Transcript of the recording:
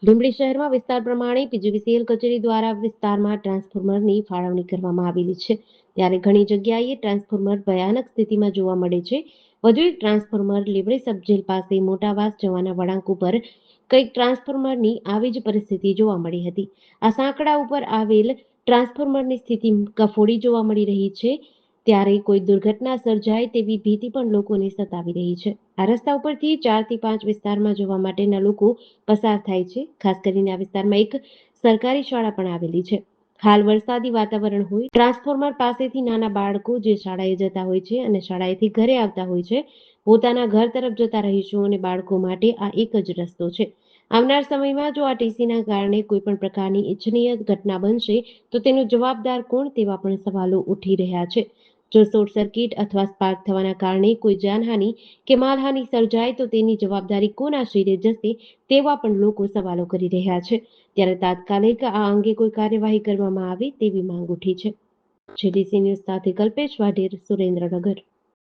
લીંબડી શહેરમાં વિસ્તાર પ્રમાણે પીજીવીસીએલ કચેરી દ્વારા વિસ્તારમાં ટ્રાન્સફોર્મરની ફાળવણી કરવામાં આવેલી છે. ત્યારે ઘણી જગ્યાએ ટ્રાન્સફોર્મર ભયાનક સ્થિતિમાં જોવા મળે છે. વધુ એક ટ્રાન્સફોર્મર લીંબડી સબજેલ પાસે મોટાવાસ જવાના વળાંક ઉપર કંઈક ટ્રાન્સફોર્મરની આવી જ પરિસ્થિતિ જોવા મળી હતી. આ સાંકડા ઉપર આવેલ ટ્રાન્સફોર્મરની સ્થિતિ કફોડી જોવા મળી રહી છે. ત્યારે કોઈ દુર્ઘટના સર્જાય તેવી ભીતિ પણ લોકોને સતાવી રહી છે. આ રસ્તા ઉપરથી 4 થી 5 વિસ્તારમાં જવા માટેના લોકો પસાર થાય છે. ખાસ કરીને આ વિસ્તારમાં એક સરકારી શાળા પણ આવેલી છે. હાલ વરસાદી વાતાવરણ હોય, ટ્રાન્સફોર્મર પાસેથી નાના બાળકો જે શાળાએ જતા હોય છે અને શાળાએથી ઘરે આવતા હોય છે, પોતાના ઘર તરફ જતા રહીશો અને બાળકો માટે આ એક જ રસ્તો છે. આવનાર સમયમાં જો આ ટીસીના કારણે કોઈ પણ પ્રકારની ઇચ્છનીય ઘટના બનશે તો તેનો જવાબદાર કોણ તેવા પણ સવાલો ઉઠી રહ્યા છે. જો શોર્ટ સર્કિટ અથવા સ્પાર્ક થવાના કારણે કોઈ જાનહાનિ કે માલહાનિ સર્જાય તો તેની જવાબદારી કોના શિરે જશે તેવા પણ લોકો સવાલો કરી રહ્યા છે. ત્યારે તાત્કાલિક આ અંગે કોઈ કાર્યવાહી કરવામાં આવે તેવી માંગ ઉઠી છે. જેડીસી ન્યૂઝ સાથે કલ્પેશ વાઢેર, સુરેન્દ્રનગર.